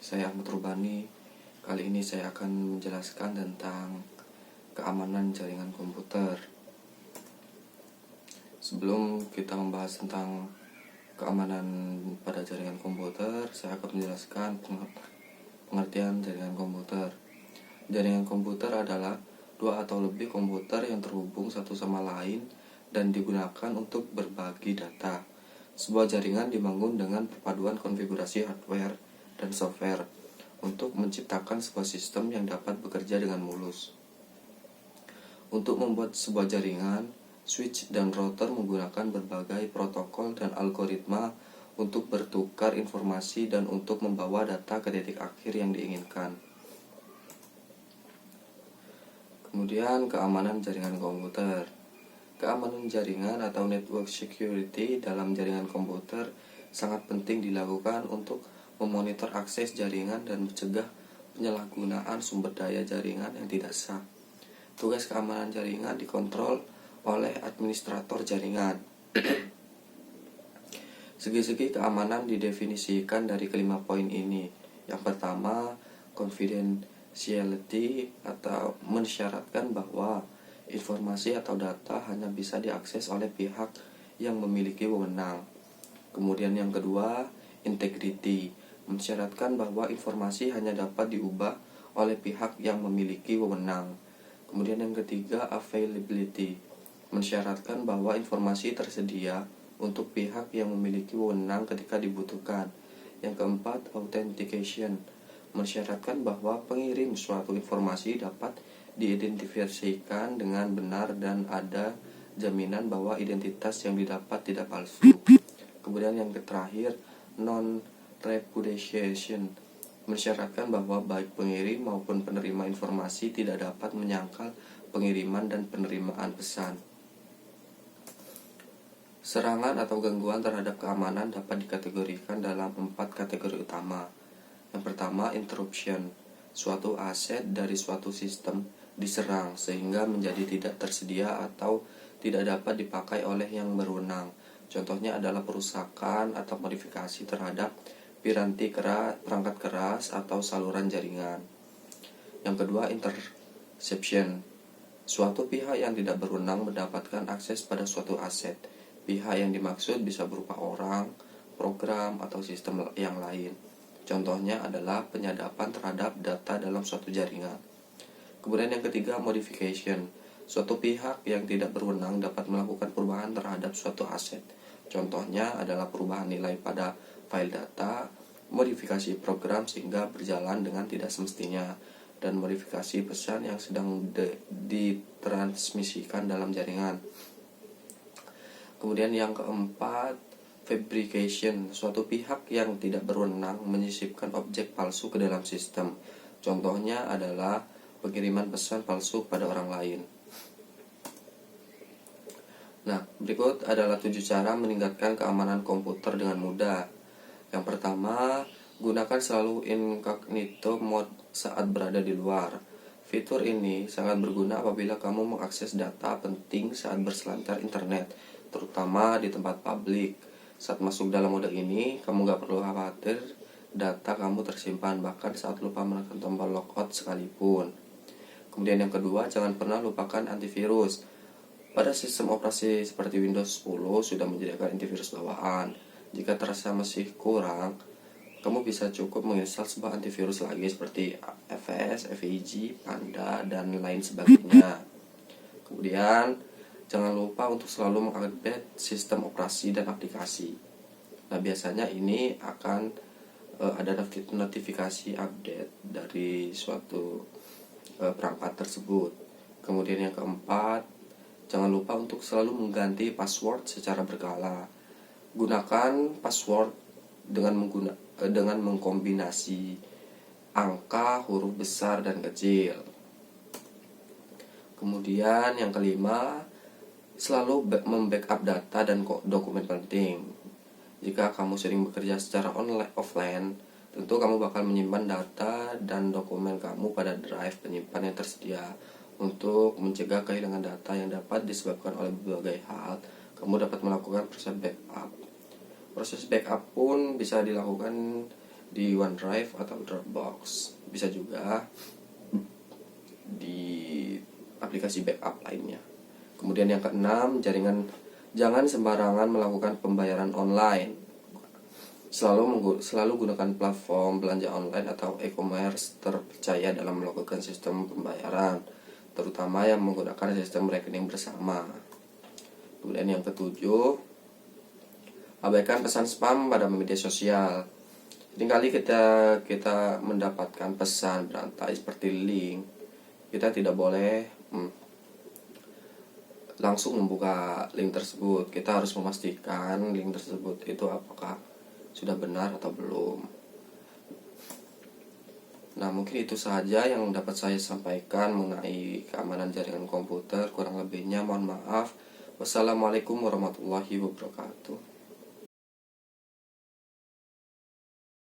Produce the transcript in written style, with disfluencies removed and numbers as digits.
Saya Ahmad Rubani. Kali ini saya akan menjelaskan tentang keamanan jaringan komputer. Sebelum kita membahas tentang keamanan pada jaringan komputer, saya akan menjelaskan pengertian jaringan komputer. Jaringan komputer adalah dua atau lebih komputer yang terhubung satu sama lain dan digunakan untuk berbagi data. Sebuah jaringan dibangun dengan perpaduan konfigurasi hardware dan software untuk menciptakan sebuah sistem yang dapat bekerja dengan mulus. Untuk membuat sebuah jaringan, switch dan router menggunakan berbagai protokol dan algoritma untuk bertukar informasi dan untuk membawa data ke titik akhir yang diinginkan. Kemudian keamanan jaringan komputer. Keamanan jaringan atau network security dalam jaringan komputer sangat penting dilakukan untuk memonitor akses jaringan dan mencegah penyalahgunaan sumber daya jaringan yang tidak sah. Tugas keamanan jaringan dikontrol oleh administrator jaringan. Segi-segi keamanan didefinisikan dari kelima poin ini. Yang pertama, confidentiality atau mensyaratkan bahwa informasi atau data hanya bisa diakses oleh pihak yang memiliki wewenang. Kemudian yang kedua, integrity, mensyaratkan bahwa informasi hanya dapat diubah oleh pihak yang memiliki wewenang. Kemudian yang ketiga, availability, mensyaratkan bahwa informasi tersedia untuk pihak yang memiliki wewenang ketika dibutuhkan. Yang keempat, authentication, mensyaratkan bahwa pengirim suatu informasi dapat diidentifikasikan dengan benar dan ada jaminan bahwa identitas yang didapat tidak palsu. Kemudian yang terakhir, non-repudiation, mensyaratkan bahwa baik pengirim maupun penerima informasi tidak dapat menyangkal pengiriman dan penerimaan pesan. Serangan atau gangguan terhadap keamanan dapat dikategorikan dalam 4 kategori utama. Yang pertama, interruption, suatu aset dari suatu sistem diserang sehingga menjadi tidak tersedia atau tidak dapat dipakai oleh yang berwenang. Contohnya adalah perusakan atau modifikasi terhadap piranti keras, perangkat keras atau saluran jaringan. Yang kedua, interception, suatu pihak yang tidak berwenang mendapatkan akses pada suatu aset. Pihak yang dimaksud bisa berupa orang, program, atau sistem yang lain. Contohnya adalah penyadapan terhadap data dalam suatu jaringan. Kemudian yang ketiga, modification, suatu pihak yang tidak berwenang dapat melakukan perubahan terhadap suatu aset. Contohnya adalah perubahan nilai pada file data, modifikasi program sehingga berjalan dengan tidak semestinya, dan modifikasi pesan yang sedang ditransmisikan dalam jaringan. Kemudian yang keempat, fabrication, suatu pihak yang tidak berwenang menyisipkan objek palsu ke dalam sistem. Contohnya adalah pengiriman pesan palsu pada orang lain. Nah, berikut adalah 7 cara meningkatkan keamanan komputer dengan mudah. Yang pertama, gunakan selalu incognito mode saat berada di luar. Fitur ini sangat berguna apabila kamu mengakses data penting saat berselancar internet, terutama di tempat publik. Saat masuk dalam mode ini, kamu gak perlu khawatir data kamu tersimpan, bahkan saat lupa menekan tombol logout sekalipun. Kemudian yang kedua, jangan pernah lupakan antivirus. Pada sistem operasi seperti Windows 10 sudah menyediakan antivirus bawaan. Jika terasa masih kurang, kamu bisa cukup menginstal sebuah antivirus lagi seperti FS, FIG, Panda, dan lain sebagainya. Kemudian, jangan lupa untuk selalu mengupdate sistem operasi dan aplikasi. Nah, biasanya ini akan ada notifikasi update dari suatu perangkat tersebut. Kemudian yang keempat, jangan lupa untuk selalu mengganti password secara berkala. Gunakan password dengan mengkombinasi angka, huruf besar dan kecil. Kemudian yang kelima, selalu membackup data dan dokumen penting. Jika kamu sering bekerja secara offline, tentu kamu bakal menyimpan data dan dokumen kamu pada drive penyimpan yang tersedia. Untuk mencegah kehilangan data yang dapat disebabkan oleh berbagai hal, kamu dapat melakukan proses backup. Proses backup pun bisa dilakukan di OneDrive atau Dropbox. Bisa juga di aplikasi backup lainnya. Kemudian yang keenam, jangan sembarangan melakukan pembayaran online. Selalu gunakan platform belanja online atau e-commerce terpercaya dalam melakukan sistem pembayaran, terutama yang menggunakan sistem rekening bersama. Kemudian yang ketujuh, abaikan pesan spam pada media sosial. Seringkali kita mendapatkan pesan berantai seperti link. Kita tidak boleh langsung membuka link tersebut. Kita harus memastikan link tersebut itu apakah sudah benar atau belum. Nah, mungkin itu saja yang dapat saya sampaikan mengenai keamanan jaringan komputer. Kurang lebihnya mohon maaf. Wassalamualaikum warahmatullahi wabarakatuh.